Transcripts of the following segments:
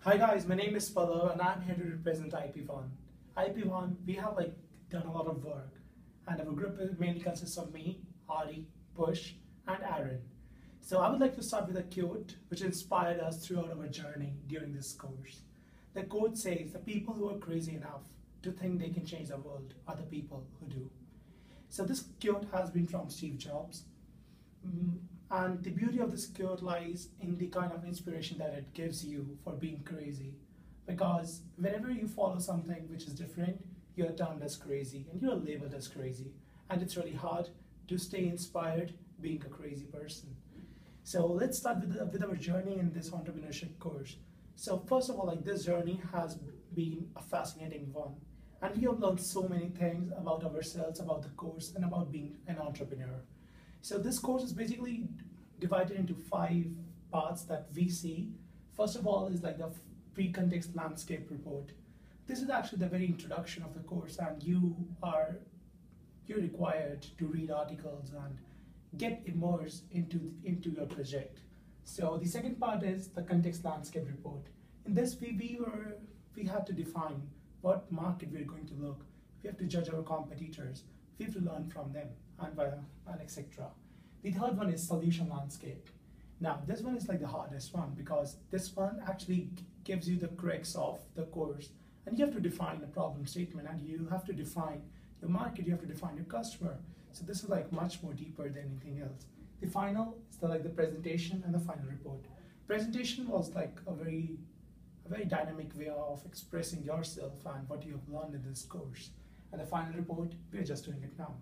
Hi guys, my name is Pallav and I'm here to represent IP1. IP1, we have done a lot of work and our group mainly consists of me, Ari, Push and Aaron. So I would like to start with a quote which inspired us throughout our journey during this course. The quote says, "The people who are crazy enough to think they can change the world are the people who do." So this quote has been from Steve Jobs. And the beauty of this quote lies in the kind of inspiration that it gives you for being crazy. Because whenever you follow something which is different, you're termed as crazy and you're labeled as crazy. And it's really hard to stay inspired being a crazy person. So let's start with our journey in this entrepreneurship course. So first of all, this journey has been a fascinating one. And we have learned so many things about ourselves, about the course, and about being an entrepreneur. So this course is basically divided into 5 parts that we see. First of all is the pre-context landscape report. This is actually the very introduction of the course, and you're required to read articles and get immersed into your project. So the second part is the context landscape report. In this we had to define what market we're going to look. We have to judge our competitors. We have to learn from them and etc. The third one is solution landscape. Now this one is the hardest one because this one actually gives you the crux of the course, and you have to define a problem statement and you have to define your market, you have to define your customer. So this is much more deeper than anything else. The final is the presentation and the final report. Presentation was a very dynamic way of expressing yourself and what you have learned in this course. And the final report, we're just doing it now.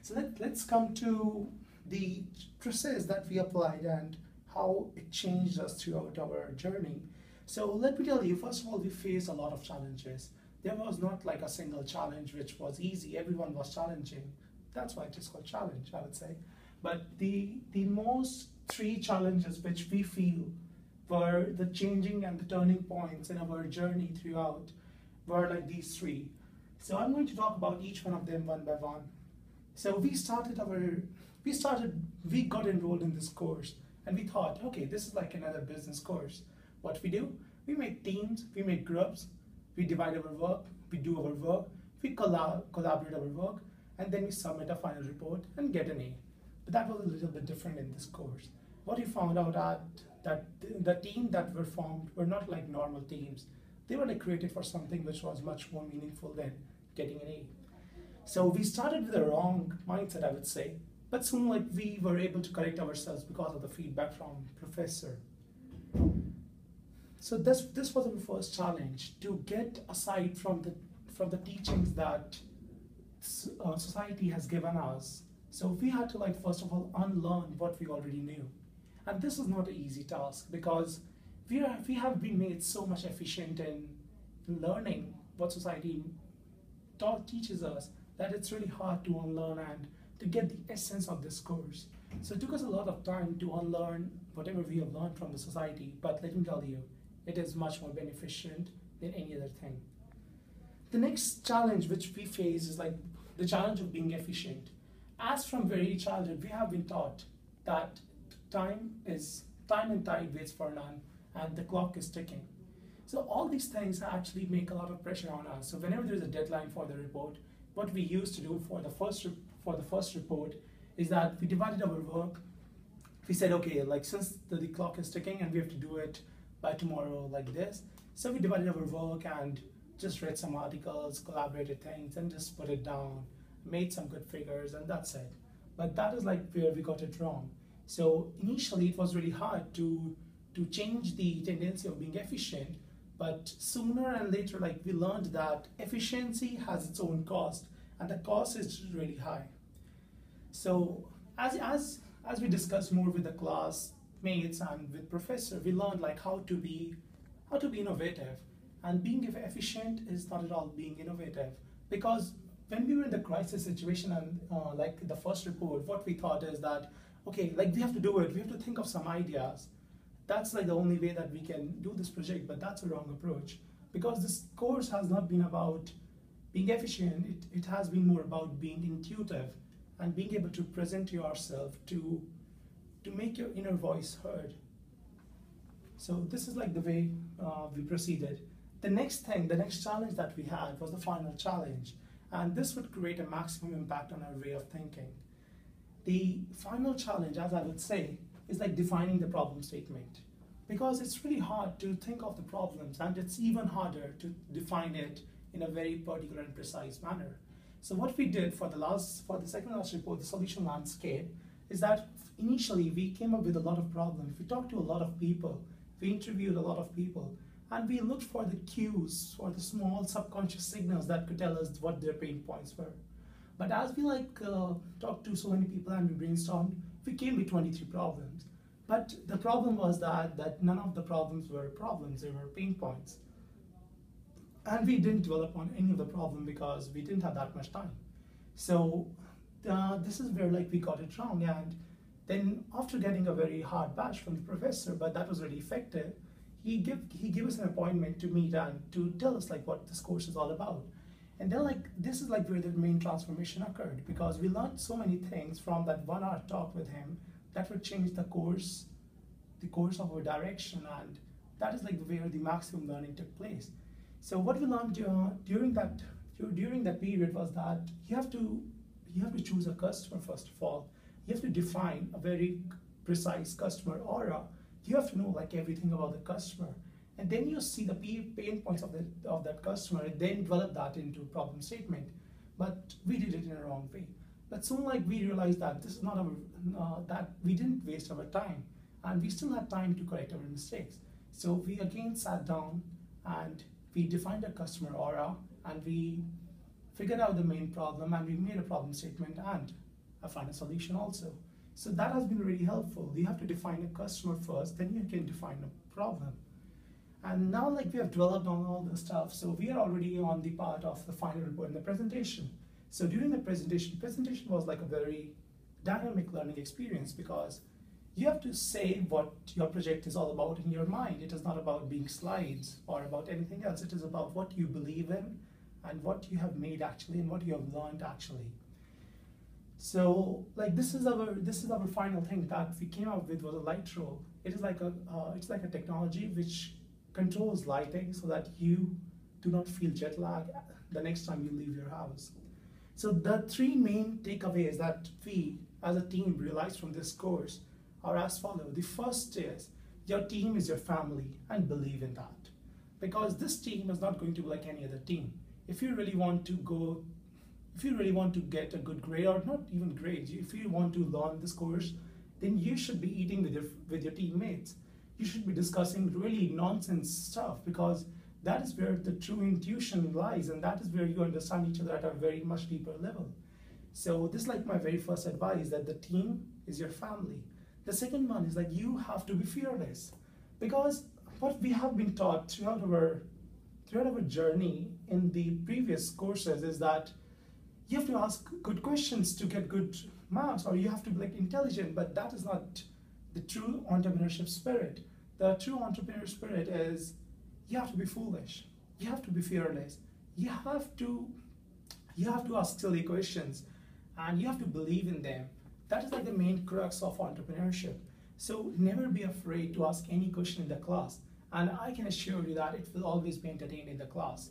So let's come to the process that we applied and how it changed us throughout our journey. So let me tell you, first of all, we faced a lot of challenges. There was not a single challenge which was easy. Everyone was challenging. That's why it is called challenge, I would say. But the most 3 challenges which we feel were the changing and the turning points in our journey throughout were these 3. So I'm going to talk about each one of them one by one. So we got enrolled in this course and we thought, okay, this is another business course. What we do? We make teams, we make groups, we divide our work, we do our work, we collaborate our work, and then we submit a final report and get an A. But that was a little bit different in this course. What we found out that the team that were formed were not like normal teams. They were created for something which was much more meaningful than getting an A. So we started with a wrong mindset, I would say, but soon we were able to correct ourselves because of the feedback from professor. So this was our first challenge, to get aside from the teachings that society has given us. So we had to first of all unlearn what we already knew. And this is not an easy task because we have been made so much efficient in learning what society teaches us that it's really hard to unlearn and to get the essence of this course. So it took us a lot of time to unlearn whatever we have learned from the society, but let me tell you, it is much more beneficial than any other thing. The next challenge which we face is the challenge of being efficient. As from very childhood, we have been taught that time and tide waits for none, and the clock is ticking. So all these things actually make a lot of pressure on us. So whenever there's a deadline for the report, what we used to do for the first report is that we divided our work. We said, okay, since the clock is ticking and we have to do it by tomorrow like this, so we divided our work and just read some articles, collaborated things, and just put it down, made some good figures, and that's it. But that is where we got it wrong. So initially it was really hard to change the tendency of being efficient, but sooner and later we learned that efficiency has its own cost, and the cost is really high. So as we discussed more with the classmates and with professor, we learned how to be innovative. And being efficient is not at all being innovative, because when we were in the crisis situation and the first report, what we thought is that, okay, we have to do it, we have to think of some ideas. That's the only way that we can do this project, but that's a wrong approach. Because this course has not been about being efficient, it has been more about being intuitive and being able to present yourself to make your inner voice heard. So this is like the way we proceeded. The next challenge that we had was the final challenge, and this would create a maximum impact on our way of thinking. The final challenge, as I would say, is like defining the problem statement. Because it's really hard to think of the problems, and it's even harder to define it in a very particular and precise manner. So what we did for the second last report, the solution landscape, is that initially we came up with a lot of problems. We talked to a lot of people, we interviewed a lot of people, and we looked for the cues, for the small subconscious signals that could tell us what their pain points were. But as we talked to so many people and we brainstormed, we came with 23 problems. But the problem was that none of the problems were problems, they were pain points. And we didn't develop on any of the problem because we didn't have that much time. So this is where we got it wrong. And then after getting a very hard bash from the professor, but that was really effective, he gave us an appointment to meet and to tell us what this course is all about. And then this is where the main transformation occurred, because we learned so many things from that 1 hour talk with him that would change the course of our direction, and that is where the maximum learning took place. So what we learned during that period was that you have to choose a customer first of all. You have to define a very precise customer aura. You have to know everything about the customer, and then you see the pain points of that customer, and then develop that into a problem statement. But we did it in a wrong way. But soon, we realized that this is not that we didn't waste our time, and we still had time to correct our mistakes. So we again sat down and we defined a customer aura, and we figured out the main problem, and we made a problem statement and a final solution also. So that has been really helpful. You have to define a customer first, then you can define a problem. And now we have developed on all the stuff, so we are already on the part of the final report and the presentation. So during the presentation was a very dynamic learning experience, because you have to say what your project is all about in your mind. It is not about being slides or about anything else. It is about what you believe in and what you have made actually and what you have learned actually. So this is our final thing that we came up with, was a light roll. It is it's like a technology which controls lighting so that you do not feel jet lag the next time you leave your house. So the 3 main takeaways that we as a team realized from this course are as follows. The first is, your team is your family, and believe in that. Because this team is not going to be like any other team. If you really want to get a good grade, or not even grades, if you want to learn this course, then you should be eating with your teammates. You should be discussing really nonsense stuff, because that is where the true intuition lies, and that is where you understand each other at a very much deeper level. So this is my very first advice, that the team is your family. The second one is you have to be fearless, because what we have been taught throughout our journey in the previous courses is that you have to ask good questions to get good marks, or you have to be intelligent, but that is not the true entrepreneurship spirit. The true entrepreneur spirit is, you have to be foolish, you have to be fearless, you have to ask silly questions, and you have to believe in them. That is the main crux of entrepreneurship. So never be afraid to ask any question in the class, and I can assure you that it will always be entertained in the class.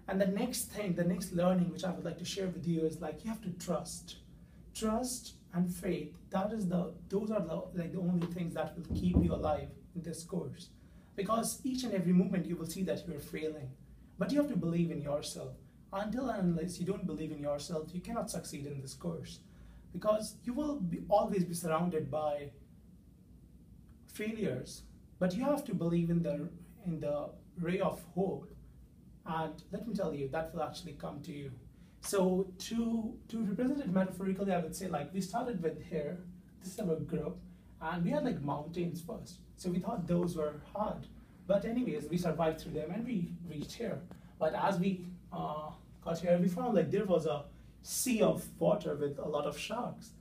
And the next learning which I would like to share with you is you have to trust. Trust and faith, those are the only things that will keep you alive in this course. Because each and every moment you will see that you are failing. But you have to believe in yourself. Until and unless you don't believe in yourself, you cannot succeed in this course. Because you will always be surrounded by failures. But you have to believe in the ray of hope. And let me tell you, that will actually come to you. So to represent it metaphorically, I would say we started with here, this is our group, and we had mountains first. So we thought those were hard. But anyways, we survived through them and we reached here. But as we got here, we found there was a sea of water with a lot of sharks.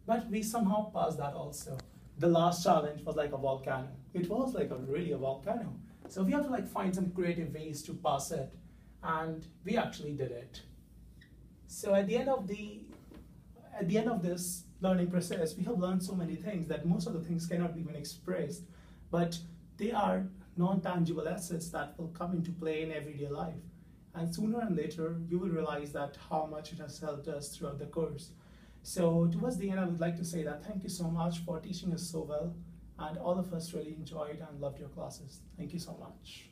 But we somehow passed that also. The last challenge was a volcano. It was really a volcano. So we have to find some creative ways to pass it, and we actually did it. So at the end of this learning process, we have learned so many things that most of the things cannot be even expressed. But They are non-tangible assets that will come into play in everyday life. And sooner and later, you will realize that how much it has helped us throughout the course. So towards the end, I would like to say that thank you so much for teaching us so well. And all of us really enjoyed and loved your classes. Thank you so much.